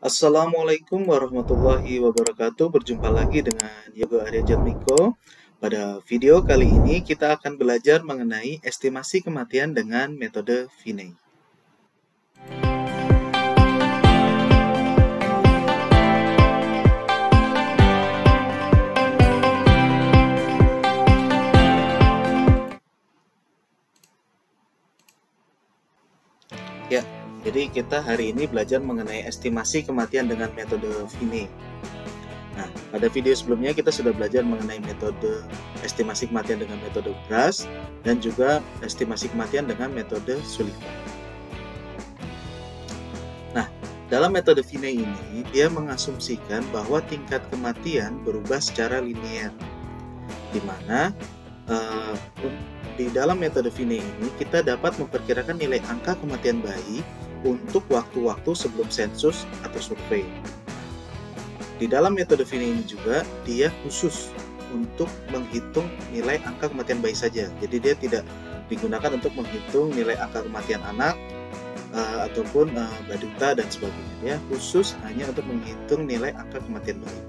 Assalamualaikum warahmatullahi wabarakatuh. Berjumpa lagi dengan Yoga Arya Jatmiko. Pada video kali ini kita akan belajar mengenai estimasi kematian dengan metode Vinay. Ya, jadi kita hari ini belajar mengenai estimasi kematian dengan metode Vinay. Nah, pada video sebelumnya kita sudah belajar mengenai metode estimasi kematian dengan metode Bras dan juga estimasi kematian dengan metode Sullivan. Nah, dalam metode Vinay ini dia mengasumsikan bahwa tingkat kematian berubah secara linear, di mana di dalam metode Vinay ini kita dapat memperkirakan nilai angka kematian bayi untuk waktu-waktu sebelum sensus atau survei. Di dalam metode Vinay ini juga dia khusus untuk menghitung nilai angka kematian bayi saja. Jadi dia tidak digunakan untuk menghitung nilai angka kematian anak ataupun balita dan sebagainya. Dia khusus hanya untuk menghitung nilai angka kematian bayi.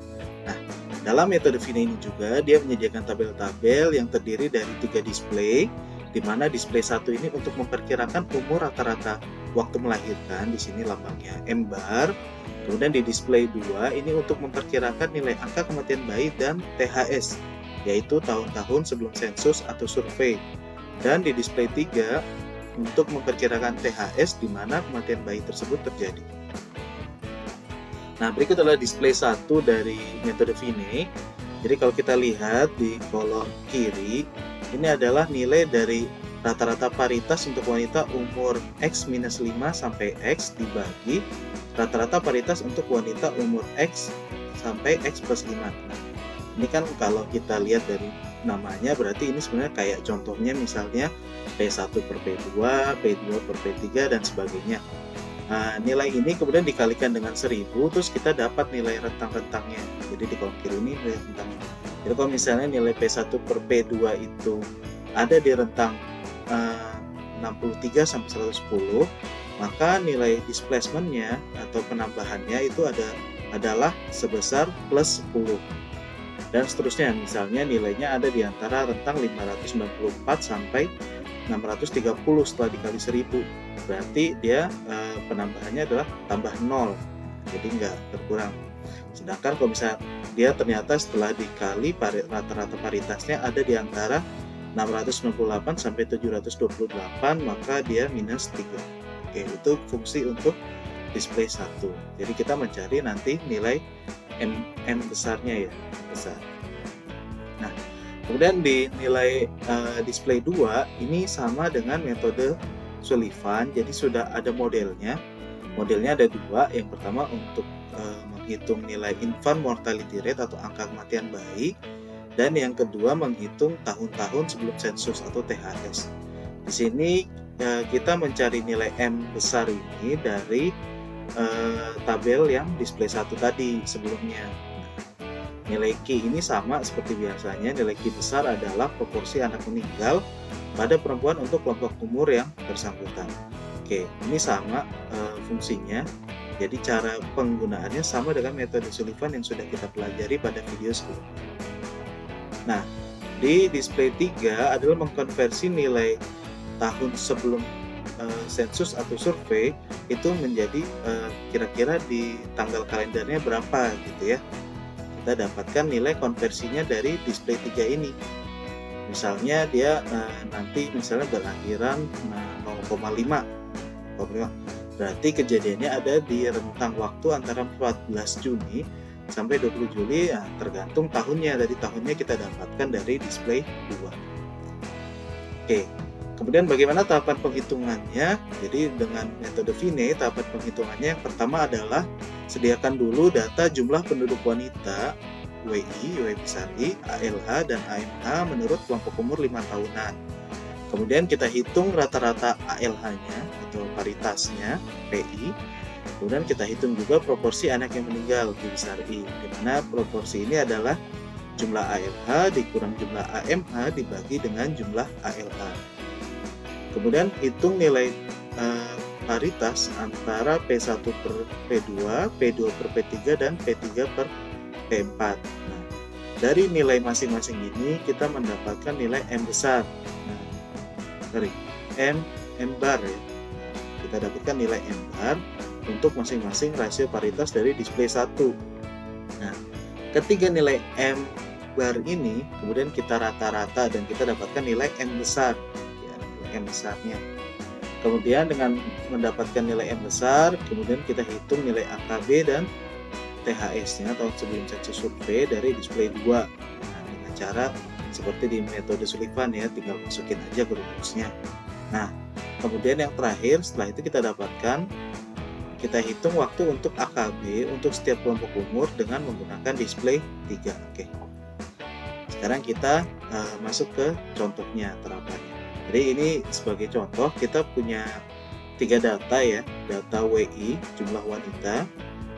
Nah, dalam metode Vinay ini juga dia menyediakan tabel-tabel yang terdiri dari 3 display, di mana display 1 ini untuk memperkirakan umur rata-rata waktu melahirkan, di sini lambangnya M bar. Kemudian di display 2 ini untuk memperkirakan nilai angka kematian bayi dan THS, yaitu tahun-tahun sebelum sensus atau survei. Dan di display 3 untuk memperkirakan THS di mana kematian bayi tersebut terjadi. Nah, berikut adalah display 1 dari metode Vinay. Jadi kalau kita lihat di kolom kiri, ini adalah nilai dari rata-rata paritas untuk wanita umur X-5 sampai X dibagi rata-rata paritas untuk wanita umur X sampai X plus 5. Nah, ini kan kalau kita lihat dari namanya berarti ini sebenarnya kayak contohnya misalnya P1 per P2, P2 per P3 dan sebagainya. Nah, nilai ini kemudian dikalikan dengan 1000, terus kita dapat nilai rentang-rentangnya. Jadi di kolom kiri ini nilai rentangnya. Jadi kalau misalnya nilai P1 per P2 itu ada di rentang 63 sampai 110, maka nilai displacement-nya atau penambahannya itu adalah sebesar plus 10. Dan seterusnya, misalnya nilainya ada di antara rentang 594 sampai 630 setelah dikali 1000. Berarti dia penambahannya adalah tambah 0, jadi nggak berkurang. Sedangkan kalau misalnya dia ternyata setelah dikali rata-rata paritasnya ada di antara 698 sampai 728, maka dia minus 3. Oke, itu fungsi untuk display 1. Jadi kita mencari nanti nilai M besarnya ya, besar. Nah, kemudian di nilai display 2 ini sama dengan metode Sullivan. Jadi sudah ada modelnya. Modelnya ada 2. Yang pertama untuk menghitung nilai infant mortality rate atau angka kematian bayi, dan yang kedua menghitung tahun-tahun sebelum sensus atau THS. Di sini kita mencari nilai M besar ini dari tabel yang display 1 tadi sebelumnya. Nilai Q ini sama seperti biasanya. Nilai Q besar adalah proporsi anak meninggal pada perempuan untuk kelompok umur yang bersangkutan. Oke, ini sama fungsinya. Jadi cara penggunaannya sama dengan metode Sullivan yang sudah kita pelajari pada video sebelumnya. Nah, di display 3 adalah mengkonversi nilai tahun sebelum sensus atau survei itu menjadi kira-kira di tanggal kalendernya berapa gitu ya. Kita dapatkan nilai konversinya dari display 3 ini. Misalnya dia nanti misalnya berlahiran 0,5. Berarti kejadiannya ada di rentang waktu antara 14 Juni sampai 20 Juli, ya, tergantung tahunnya. Dari tahunnya kita dapatkan dari display 2. Oke, kemudian bagaimana tahapan penghitungannya? Jadi dengan metode Vinay, tahapan penghitungannya yang pertama adalah sediakan dulu data jumlah penduduk wanita WI, WI besar I, ALH, dan AMH menurut kelompok umur 5 tahunan. Kemudian kita hitung rata-rata ALH-nya atau paritasnya, PI. Kemudian kita hitung juga proporsi anak yang meninggal di besar I, di mana proporsi ini adalah jumlah ALH dikurang jumlah AMH dibagi dengan jumlah ALH. Kemudian hitung nilai paritas antara P1 per P2, P2 per P3, dan P3 per P4. Nah, dari nilai masing-masing ini kita mendapatkan nilai M besar. Nah, M bar ya. Kita dapatkan nilai M bar untuk masing-masing rasio paritas dari display 1. Nah, ketiga nilai M bar ini kemudian kita rata-rata dan kita dapatkan nilai M besar ya, nilai M besarnya. Kemudian dengan mendapatkan nilai M besar, kemudian kita hitung nilai AKB dan THS-nya atau sebelum saja survei dari display 2. Nah, dengan cara seperti di metode Sullivan ya, tinggal masukin aja ke rumusnya. Nah, kemudian yang terakhir setelah itu kita hitung waktu untuk AKB untuk setiap kelompok umur dengan menggunakan display 3. Oke. Sekarang kita masuk ke contohnya, terapannya. Jadi ini sebagai contoh kita punya 3 data ya, data WI jumlah wanita,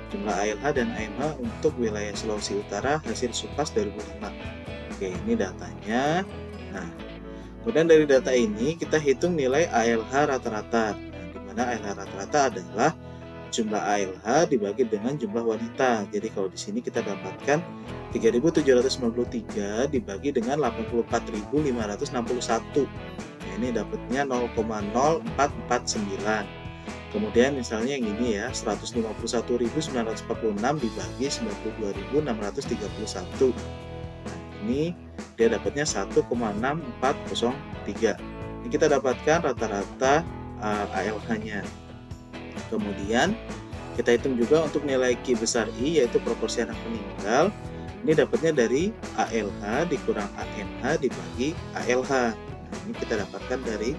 jumlah ALH dan AMH untuk wilayah Sulawesi Utara hasil SUPAS 2005. Oke, ini datanya. Nah, kemudian dari data ini kita hitung nilai ALH rata-rata. Nah, di mana ALH rata-rata adalah jumlah ALH dibagi dengan jumlah wanita. Jadi kalau di sini kita dapatkan 3.793 dibagi dengan 84.561. Nah, ini dapatnya 0,0449. Kemudian misalnya yang ini ya, 151.946 dibagi 92.631. Nah, ini dia dapatnya 1,6403. Ini kita dapatkan rata-rata ALH-nya. Kemudian kita hitung juga untuk nilai Q besar I, yaitu proporsi anak meninggal. Ini dapatnya dari ALH dikurang AMH dibagi ALH. Nah, ini kita dapatkan dari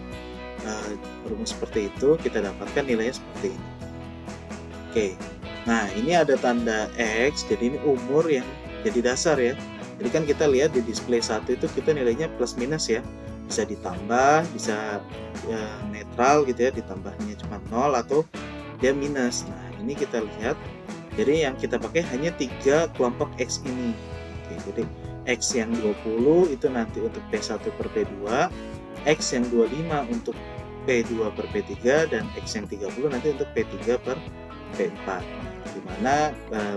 rumus seperti itu, kita dapatkan nilainya seperti ini. Oke, nah ini ada tanda X, jadi ini umur yang jadi dasar ya. Jadi kan kita lihat di display 1 itu kita nilainya plus minus ya, bisa ditambah, bisa netral gitu ya, ditambahnya cuma 0 atau dia minus. Nah ini kita lihat, jadi yang kita pakai hanya 3 kelompok X ini. Oke, jadi X yang 20 itu nanti untuk P1 per P2, X yang 25 untuk P2 per P3, dan X yang 30 nanti untuk P3 per P4. Dimana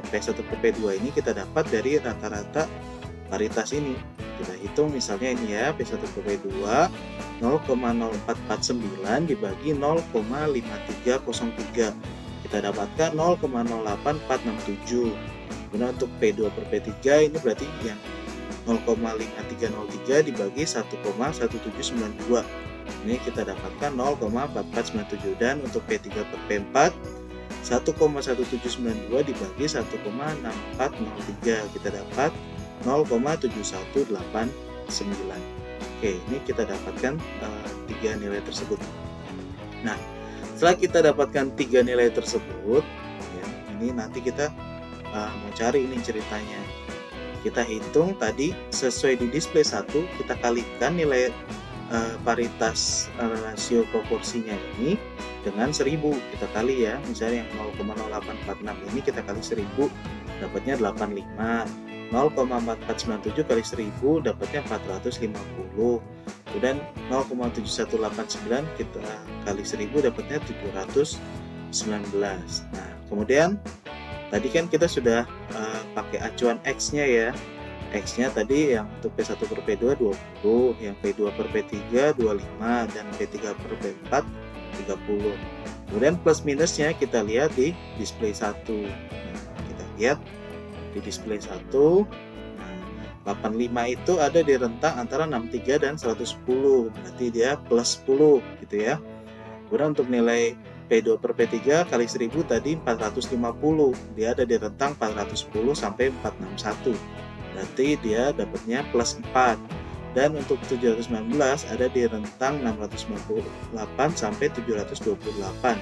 P1 per P2 ini kita dapat dari rata-rata paritas ini. Kita hitung misalnya ini ya, P1 per P2 0,0449 dibagi 0,5303. Kita dapatkan 0,08467. Kemudian untuk P2 per P3 ini berarti yang 0,5303 dibagi 1,1792. Ini kita dapatkan 0,4497. Dan untuk P3 per P4 1,1792 dibagi 1,6403, kita dapat 0,7189. Oke, ini kita dapatkan 3 nilai tersebut. Nah, setelah kita dapatkan 3 nilai tersebut ya, ini nanti kita mau cari ini ceritanya. Kita hitung tadi sesuai di display 1, kita kalikan nilai paritas rasio proporsinya ini dengan 1000. Kita kali ya, misalnya yang 0,0846 ini kita kali 1000 dapatnya 85. 0,4497 kali 1000 dapatnya 450. Kemudian 0,7189 kita kali 1000 dapatnya 719. Nah, kemudian tadi kan kita sudah pakai acuan X-nya ya. X-nya tadi yang untuk P1 per P2 20, yang P2 per P3 25, dan P3 per P4 30. Kemudian plus minusnya kita lihat di display 1. Nah, kita lihat di display 1, 85 itu ada di rentang antara 63 dan 110, berarti dia plus 10 gitu ya. Kemudian untuk nilai P2 per P3 kali 1000 tadi 450, dia ada di rentang 410 sampai 461, berarti dia dapatnya plus 4. Dan untuk 719 ada di rentang 698 sampai 728,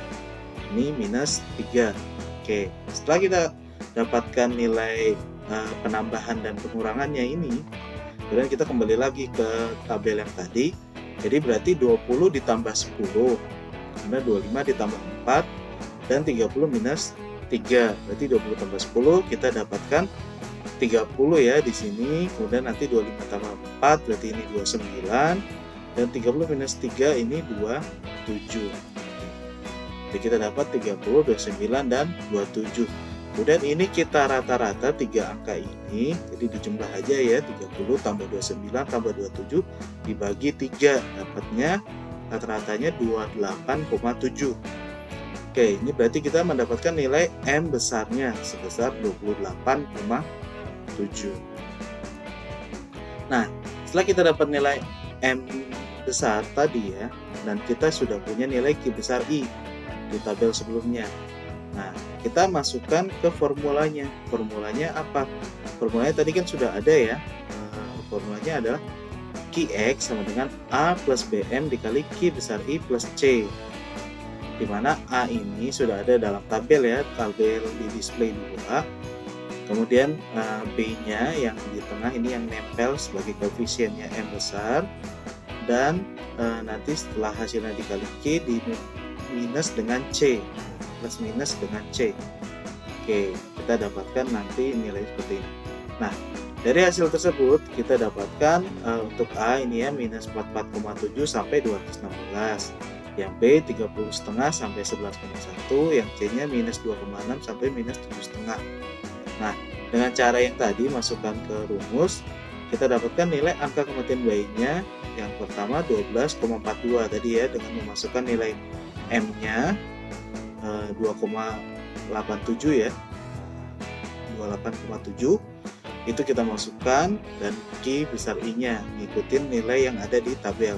ini minus 3. Oke, setelah kita dapatkan nilai penambahan dan pengurangannya ini, kemudian kita kembali lagi ke tabel yang tadi. Jadi berarti 20 ditambah 10, kemudian 25 ditambah 4, dan 30 minus 3, berarti 20 tambah 10 kita dapatkan 30 ya di sini. Kemudian nanti 25 tambah 4 berarti ini 29, dan 30 minus 3 ini 27. Jadi kita dapat 30, 29, dan 27. Kemudian ini kita rata-rata 3 angka ini, jadi dijumlah aja ya, 30 tambah 29 tambah 27 dibagi 3, dapatnya rata-ratanya 28,7. Oke, ini berarti kita mendapatkan nilai M besarnya sebesar 28,7. Nah, setelah kita dapat nilai M besar tadi ya, dan kita sudah punya nilai Q besar I di tabel sebelumnya. Nah, kita masukkan ke formulanya. Formulanya apa? Formulanya tadi kan sudah ada ya. Formulanya adalah Qx sama dengan A plus BM dikali Q besar I plus C. Dimana A ini sudah ada dalam tabel ya, tabel di display 2. Kemudian B-nya yang di tengah ini yang nempel sebagai koefisiennya M besar. Dan nanti setelah hasilnya dikali Q di minus dengan C, plus minus dengan C. Oke, kita dapatkan nanti nilai seperti ini. Nah, dari hasil tersebut kita dapatkan untuk A ini ya minus 44,7 sampai 216, yang B 30,5 sampai 11,1, yang C-nya minus 2,6 sampai minus 7,5. Nah, dengan cara yang tadi masukkan ke rumus, kita dapatkan nilai angka kematian bayinya. Yang pertama 12,42 tadi ya, dengan memasukkan nilai M-nya 2,87 ya, 28,7 itu kita masukkan, dan Q besar I-nya ngikutin nilai yang ada di tabel.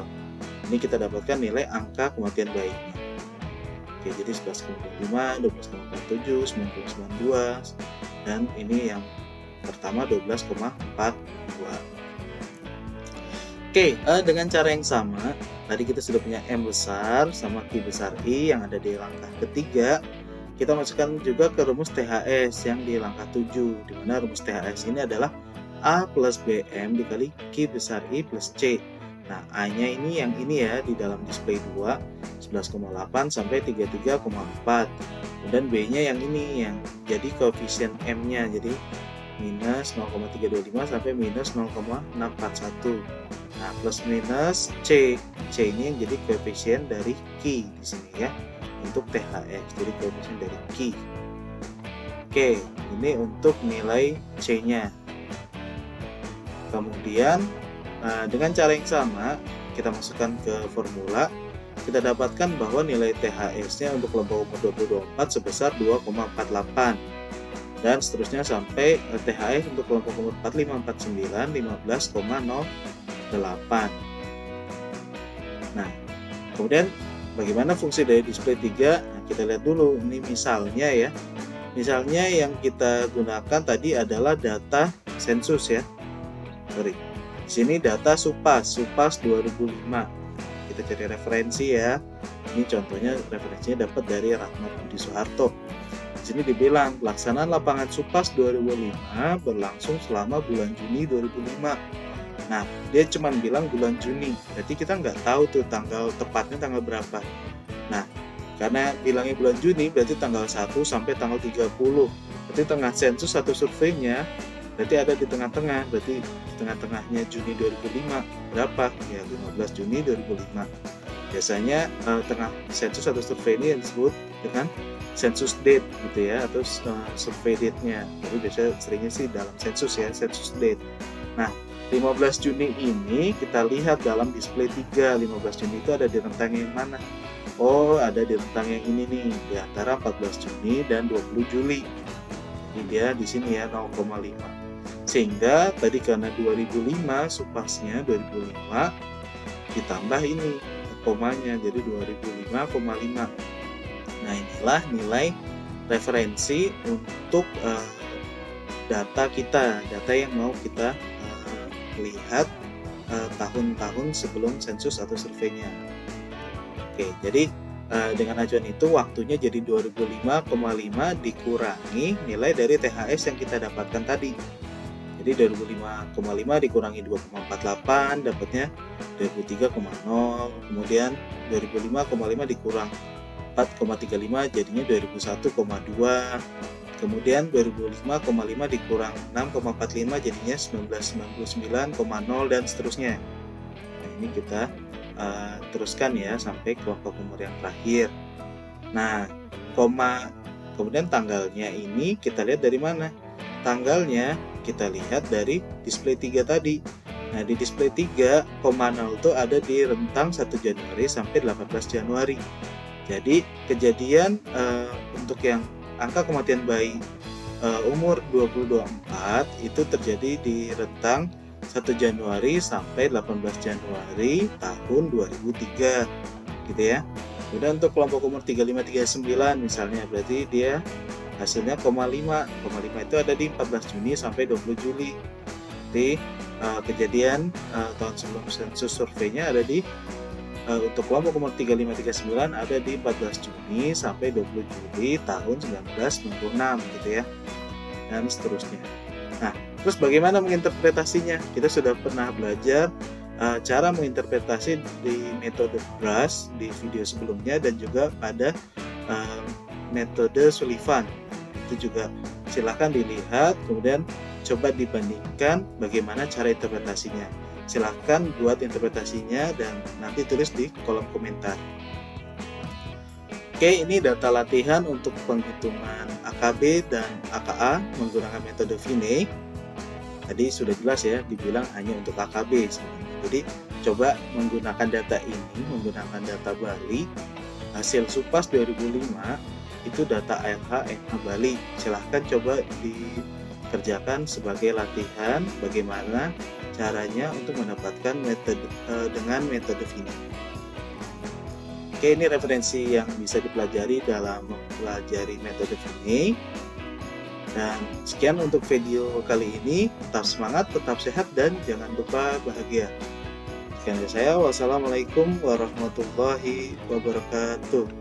Ini kita dapatkan nilai angka kematian bayinya. Oke, jadi 11,25, 12,47, 9,92, dan ini yang pertama 12,42. Oke, dengan cara yang sama, tadi kita sudah punya M besar sama Q besar I yang ada di langkah ketiga. Kita masukkan juga ke rumus THS yang di langkah 7, di mana rumus THS ini adalah A plus BM dikali Q besar I plus C. Nah, A-nya ini yang ini ya, di dalam display 2, 11,8 sampai 33,4. Kemudian B-nya yang ini, yang jadi koefisien M-nya, jadi minus 0,325 sampai minus 0,641. Nah, plus minus C. C ini yang jadi koefisien dari Q di sini ya, untuk THX, jadi koefisien dari Q. Oke, ini untuk nilai C-nya. Kemudian dengan cara yang sama, kita masukkan ke formula. Kita dapatkan bahwa nilai THS-nya untuk kelompok umur 20-24 sebesar 2,48. Dan seterusnya sampai THS untuk kelompok umur 45-49 15,08. Nah, kemudian bagaimana fungsi dari display 3? Nah, kita lihat dulu, ini misalnya ya. Misalnya yang kita gunakan tadi adalah data sensus ya. Sorry. Di sini data SUPAS 2005. Kita cari referensi ya. Ini contohnya, referensinya dapat dari Rahmat Budi Soeharto. Di sini dibilang pelaksanaan lapangan SUPAS 2005 berlangsung selama bulan Juni 2005. Nah, dia cuma bilang bulan Juni, berarti kita nggak tahu tuh tanggal tepatnya tanggal berapa. Nah, karena bilangnya bulan Juni, berarti tanggal 1 sampai tanggal 30. Berarti tengah sensus atau surveinya, berarti ada di tengah-tengah, berarti di tengah-tengahnya Juni 2005 berapa? Ya, 15 Juni 2005. Biasanya tengah sensus atau survei ini yang disebut dengan sensus date gitu ya, atau survei date-nya. Tapi biasanya seringnya sih dalam sensus ya, sensus date. Nah, 15 Juni ini kita lihat dalam display 3, 15 Juni itu ada di rentang yang mana? Oh, ada di rentang yang ini nih, di antara 14 Juni dan 20 Juli. Jadi dia di sini ya 0,5. Sehingga tadi karena 2005 SUPASnya 2005 ditambah ini komanya jadi 2005,5. Nah, inilah nilai referensi untuk data kita, data yang mau kita lihat tahun-tahun sebelum sensus atau surveinya. Oke, jadi dengan acuan itu waktunya jadi 2005,5 dikurangi nilai dari THS yang kita dapatkan tadi. Jadi 2005,5 dikurangi 2,48 dapatnya 2003,0. Kemudian 2005,5 dikurang 4,35 jadinya 2001,2. Kemudian 2005,5 dikurang 6,45 jadinya 1999,0 dan seterusnya. Nah, ini kita teruskan ya sampai kelompok umur yang terakhir. Nah, koma kemudian tanggalnya ini kita lihat dari mana? Tanggalnya kita lihat dari display 3 tadi. Nah, di display 3, 0 itu ada di rentang 1 Januari sampai 18 Januari. Jadi, kejadian untuk yang angka kematian bayi umur 2024 itu terjadi di rentang 1 Januari sampai 18 Januari tahun 2003 gitu ya. Kemudian untuk kelompok umur 35-39 misalnya, berarti dia hasilnya 0,5 itu ada di 14 Juni sampai 20 Juli. Jadi kejadian tahun sebelum sensus surveinya ada di untuk kelompok umur 35-39 ada di 14 Juni sampai 20 Juli tahun 1996 gitu ya, dan seterusnya. Nah, terus bagaimana menginterpretasinya? Kita sudah pernah belajar cara menginterpretasi di metode BRAS di video sebelumnya dan juga pada metode Sullivan. Itu juga silahkan dilihat, kemudian coba dibandingkan bagaimana cara interpretasinya. Silahkan buat interpretasinya dan nanti tulis di kolom komentar. Oke, ini data latihan untuk penghitungan AKB dan AKA menggunakan metode Vinay. Tadi sudah jelas ya, dibilang hanya untuk AKB sebenarnya. Jadi coba menggunakan data ini, menggunakan data Bali, hasil SUPAS 2005 itu data ALH NH Bali. Silahkan coba dikerjakan sebagai latihan bagaimana caranya untuk mendapatkan metode dengan metode Vinay. Oke, ini referensi yang bisa dipelajari dalam mempelajari metode Vinay. Dan sekian untuk video kali ini. Tetap semangat, tetap sehat, dan jangan lupa bahagia. Sekian dari saya. Wassalamualaikum warahmatullahi wabarakatuh.